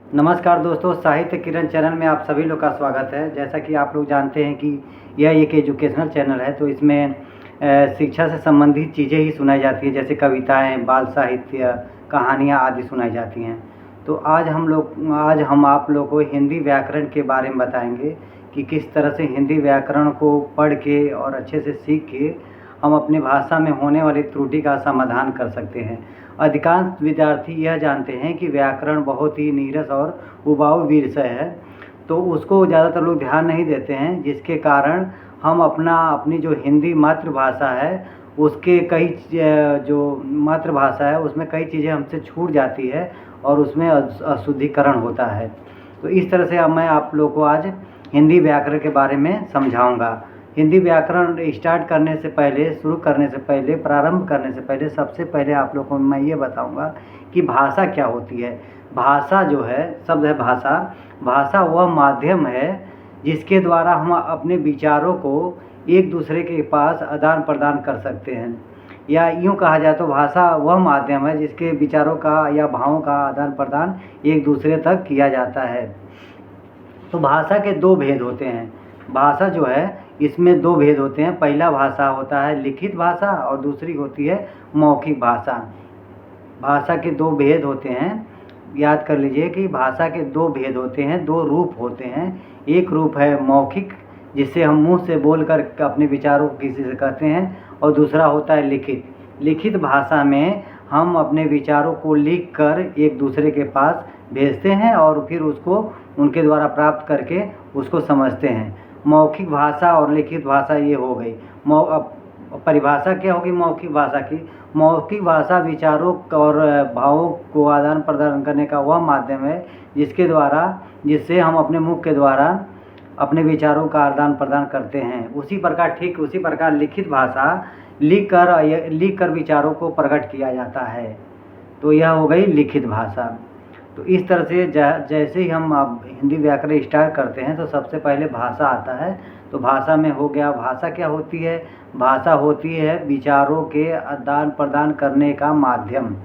नमस्कार दोस्तों, साहित्य किरण चैनल में आप सभी लोग का स्वागत है। जैसा कि आप लोग जानते हैं कि यह एक एजुकेशनल चैनल है, तो इसमें शिक्षा से संबंधित चीज़ें ही सुनाई जाती हैं, जैसे कविताएं, बाल साहित्य, कहानियां आदि सुनाई जाती हैं। तो आज हम आप लोग को हिंदी व्याकरण के बारे में बताएंगे कि किस तरह से हिंदी व्याकरण को पढ़ के और अच्छे से सीख के हम अपनी भाषा में होने वाली त्रुटि का समाधान कर सकते हैं। अधिकांश विद्यार्थी यह जानते हैं कि व्याकरण बहुत ही नीरस और उबाऊ विषय है, तो उसको ज़्यादातर लोग ध्यान नहीं देते हैं, जिसके कारण हम अपनी जो हिंदी मातृभाषा है उसके कई जो मातृभाषा है उसमें कई चीज़ें हमसे छूट जाती है और उसमें अशुद्धिकरण होता है। तो इस तरह से अब मैं आप लोग को आज हिंदी व्याकरण के बारे में समझाऊंगा। हिंदी व्याकरण शुरू करने से पहले, प्रारंभ करने से पहले सबसे पहले आप लोगों को मैं ये बताऊंगा कि भाषा क्या होती है। भाषा जो है, शब्द है भाषा। भाषा वह माध्यम है जिसके द्वारा हम अपने विचारों को एक दूसरे के पास आदान प्रदान कर सकते हैं, या यूँ कहा जाए तो भाषा वह माध्यम है जिसके विचारों का या भावों का आदान प्रदान एक दूसरे तक किया जाता है। तो भाषा के दो भेद होते हैं। भाषा जो है इसमें दो भेद होते हैं। पहला भाषा होता है लिखित भाषा और दूसरी होती है मौखिक भाषा। भाषा के दो भेद होते हैं। याद कर लीजिए कि भाषा के दो भेद होते हैं, दो रूप होते हैं। एक रूप है मौखिक, जिससे हम मुंह से बोलकर अपने विचारों को किसी से कहते हैं, और दूसरा होता है लिखित। लिखित भाषा में हम अपने विचारों को लिख कर एक दूसरे के पास भेजते हैं और फिर उसको उनके द्वारा प्राप्त करके उसको समझते हैं। मौखिक भाषा और लिखित भाषा ये हो गई। परिभाषा क्या होगी मौखिक भाषा की? मौखिक भाषा विचारों और भावों को आदान प्रदान करने का वह माध्यम है जिससे हम अपने मुख के द्वारा अपने विचारों का आदान प्रदान करते हैं। उसी प्रकार लिखित भाषा लिख कर विचारों को प्रकट किया जाता है। तो यह हो गई लिखित भाषा। तो इस तरह से जैसे ही हम अब हिंदी व्याकरण स्टार्ट करते हैं तो सबसे पहले भाषा आता है। तो भाषा में हो गया, भाषा क्या होती है? भाषा होती है विचारों के आदान प्रदान करने का माध्यम।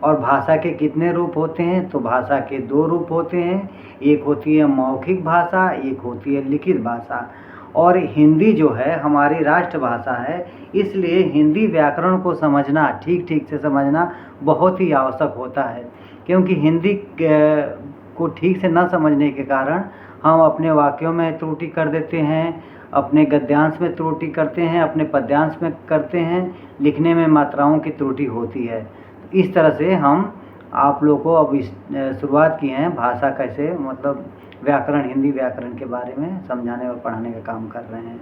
और भाषा के कितने रूप होते हैं? तो भाषा के दो रूप होते हैं। एक होती है मौखिक भाषा, एक होती है लिखित भाषा। और हिंदी जो है हमारी राष्ट्रभाषा है, इसलिए हिंदी व्याकरण को समझना, ठीक से समझना बहुत ही आवश्यक होता है। क्योंकि हिंदी को ठीक से न समझने के कारण हम अपने वाक्यों में त्रुटि कर देते हैं, अपने गद्यांश में त्रुटि करते हैं, अपने पद्यांश में करते हैं, लिखने में मात्राओं की त्रुटि होती है। इस तरह से हम आप लोगों को अब शुरुआत की है भाषा कैसे, मतलब व्याकरण, हिंदी व्याकरण के बारे में समझाने और पढ़ाने का काम कर रहे हैं।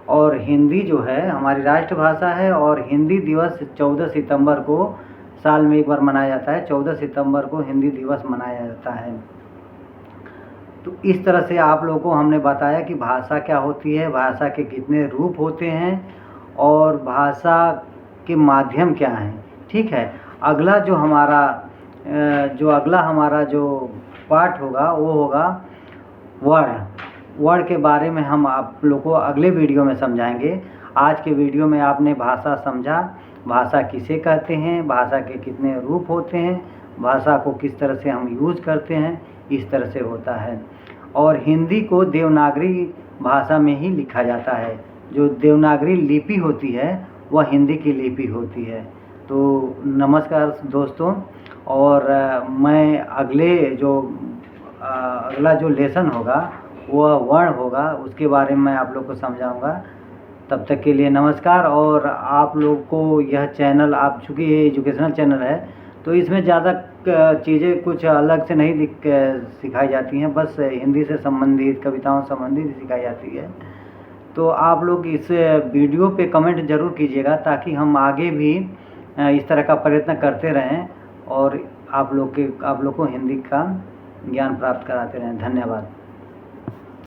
और हिंदी जो है हमारी राष्ट्रभाषा है और हिंदी दिवस 14 सितंबर को साल में एक बार मनाया जाता है। 14 सितंबर को हिंदी दिवस मनाया जाता है। तो इस तरह से आप लोगों को हमने बताया कि भाषा क्या होती है, भाषा के कितने रूप होते हैं और भाषा के माध्यम क्या हैं। ठीक है, अगला हमारा जो पाठ होगा वो होगा वर्ड के बारे में हम आप लोगों को अगले वीडियो में समझाएंगे। आज के वीडियो में आपने भाषा समझा, भाषा किसे कहते हैं, भाषा के कितने रूप होते हैं, भाषा को किस तरह से हम यूज करते हैं, इस तरह से होता है। और हिंदी को देवनागरी भाषा में ही लिखा जाता है। जो देवनागरी लिपि होती है वह हिंदी की लिपि होती है। तो नमस्कार दोस्तों, और मैं अगला जो लेसन होगा वह वर्ण होगा, उसके बारे में मैं आप लोग को समझाऊंगा। तब तक के लिए नमस्कार। और आप लोग को यह चैनल, आप चूँकि ये एजुकेशनल चैनल है तो इसमें ज़्यादा चीज़ें कुछ अलग से नहीं सिखाई जाती हैं, बस हिंदी से संबंधित, कविताओं संबंधित सिखाई जाती है। तो आप लोग इस वीडियो पे कमेंट ज़रूर कीजिएगा ताकि हम आगे भी इस तरह का प्रयत्न करते रहें और आप लोग को हिंदी का ज्ञान प्राप्त कराते रहें। धन्यवाद।